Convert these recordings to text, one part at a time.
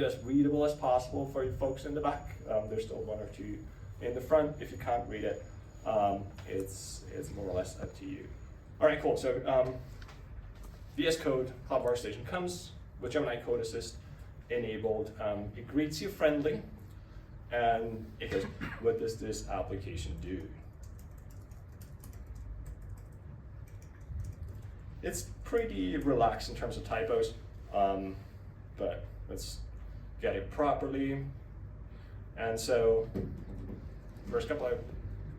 as readable as possible for you folks in the back. There's still one or two in the front. If you can't read it, it's more or less up to you. All right, cool. So VS Code Cloud Workstation comes with Gemini Code Assist enabled. It greets you friendly, and it goes, what does this application do? It's pretty relaxed in terms of typos, but let's get it properly. And so, first couple of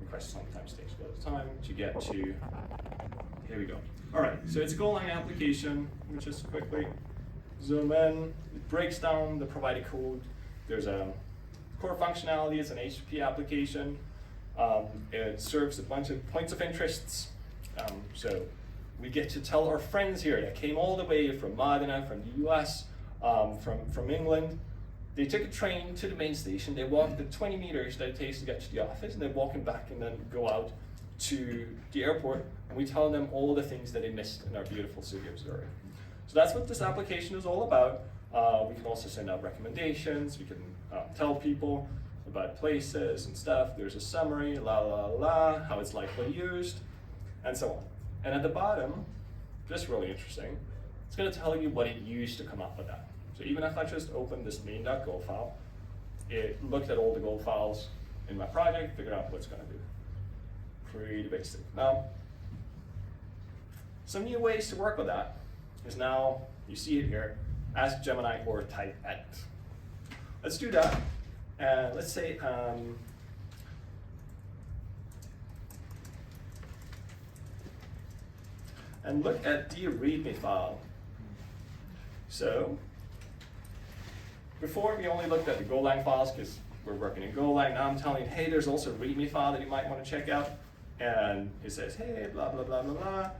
requests sometimes takes a bit of time to get to, here we go. All right, so it's a Golang application, which is quickly zoom in. It breaks down the provided code. There's a core functionality, it's an HTTP application. It serves a bunch of points of interests. So we get to tell our friends here that came all the way from Modena, from the US, from England. They took a train to the main station. They walked the 20 meters that it takes to get to the office, and they're walking back and then go out to the airport, and we tell them all the things that they missed in our beautiful city of Zurich. So that's what this application is all about. We can also send out recommendations. We can tell people about places and stuff. There's a summary, how it's likely used, and so on. And at the bottom, just really interesting, it's going to tell you what it used to come up with that. So even if I just open this main.go file, it looked at all the Go files in my project, figured out what it's going to do. Pretty basic. Now, some new ways to work with that is now, you see it here, ask Gemini or type edit. Let's do that. And let's say, and look at the README file. So, before we only looked at the Golang files because we're working in Golang. Now I'm telling you, hey, there's also a README file that you might want to check out. And it says, hey, blah, blah, blah, blah, blah.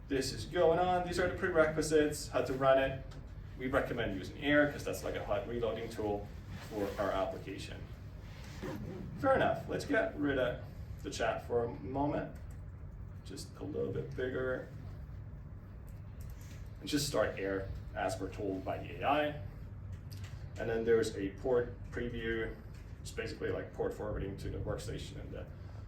This is going on. These are the prerequisites, how to run it. We recommend using Air because that's like a hot reloading tool for our application. Fair enough. Let's get rid of the chat for a moment. Just a little bit bigger. And just start Air as we're told by the AI. And then there's a port preview. It's basically like port forwarding to the workstation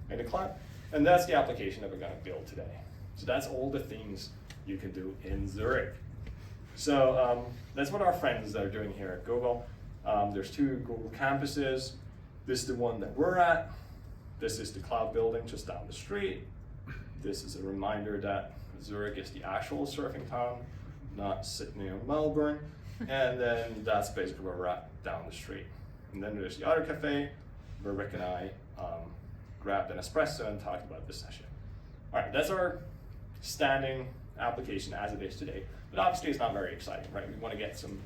in the cloud. And that's the application that we're going to build today. So that's all the things you can do in Zurich. So that's what our friends are doing here at Google. There's two Google campuses. This is the one that we're at. This is the cloud building just down the street. This is a reminder that Zurich is the actual surfing town, not Sydney or Melbourne. And then that's basically where we're at down the street. And then there's the other cafe where Rick and I grabbed an espresso and talked about this session. All right, that's our standing application as it is today. But obviously it's not very exciting, right? We want to get some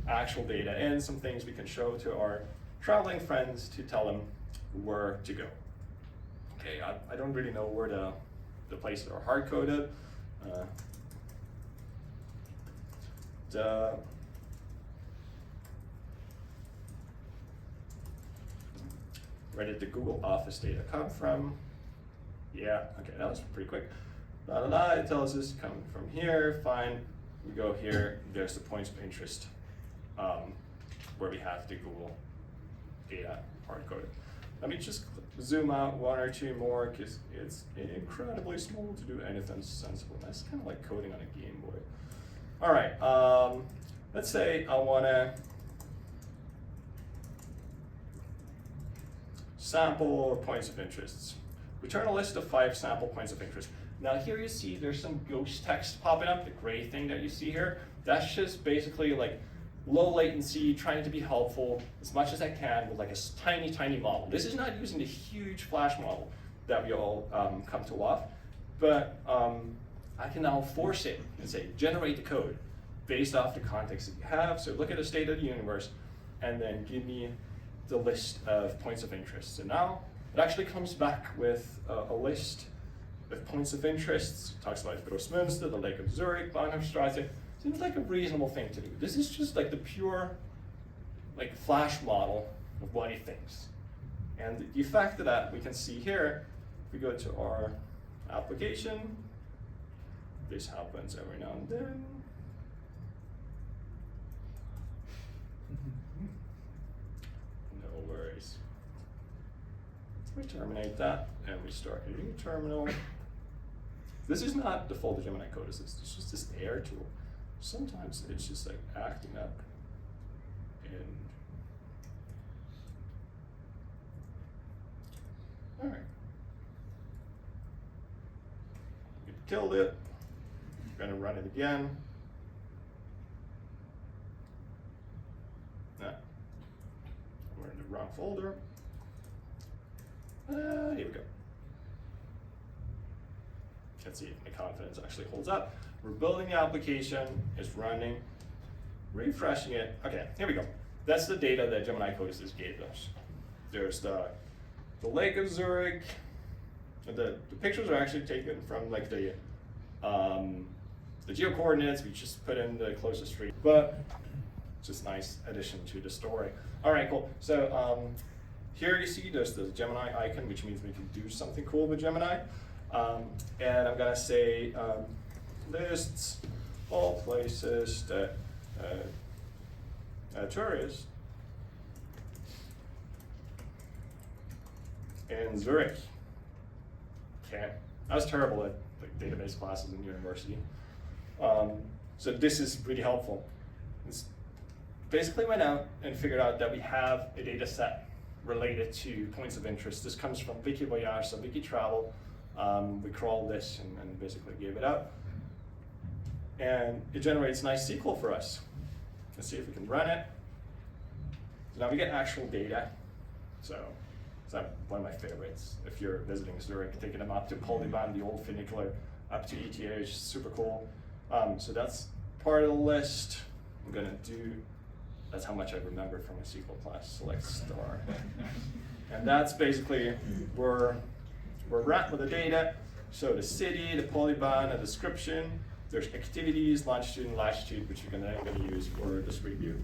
actual data in, some things we can show to our traveling friends to tell them where to go. Okay, I don't really know where the places are hard-coded. Where did the Google Office data come from? Yeah, okay, that was pretty quick. It tells us coming from here, fine. We go here, there's the points of interest where we have the Google data hard-coded. Let me just zoom out one or two more because it's incredibly small to do anything sensible. That's kind of like coding on a Game Boy. All right, let's say I want to sample points of interest. Return a list of 5 sample points of interest. Now here you see there's some ghost text popping up, the gray thing that you see here. That's just basically like low latency, trying to be helpful as much as I can with like a tiny, tiny model. This is not using the huge flash model that we all come to love, but I can now force it and say, generate the code based off the context that you have. So look at the state of the universe and then give me the list of points of interest. So now it actually comes back with a list of points of interest. It talks about Großmünster, the Lake of Zurich, Bahnhofstrasse. Seems like a reasonable thing to do. This is just like the pure like flash model of what he thinks. And the effect of that we can see here. If we go to our application, this happens every now and then. We terminate that and we start a new terminal. This is not default Gemini code, it's just this air tool. Sometimes it's just like acting up. And all right. We killed it. We're gonna run it again. No. We're in the wrong folder. Here we go. Let's see if my confidence actually holds up. We're building the application, it's running, refreshing it. Okay, here we go. That's the data that Gemini Code just gave us. There's the lake of Zurich. The pictures are actually taken from like the geo coordinates. We just put in the closest street, but just nice addition to the story. All right, cool. So here you see there's the Gemini icon, which means we can do something cool with Gemini. And I'm gonna say lists all places that tourists in Zurich. Okay, I was terrible at like, database classes in university. So this is pretty helpful. It's basically went out and figured out that we have a data set related to points of interest. This comes from Wiki Voyage, so Wiki Travel. We crawled this and basically gave it up. And it generates nice SQL for us. Let's see if we can run it. So now we get actual data. So that's one of my favorites. If you're visiting Zurich, taking them up to Polyban, the old funicular, up to ETH, super cool. So that's part of the list. I'm gonna do, that's how much I remember from a SQL class, select star. And that's basically where we're at with the data. So the city, the polygon, a description, there's activities, longitude and latitude, which you're gonna use for this review.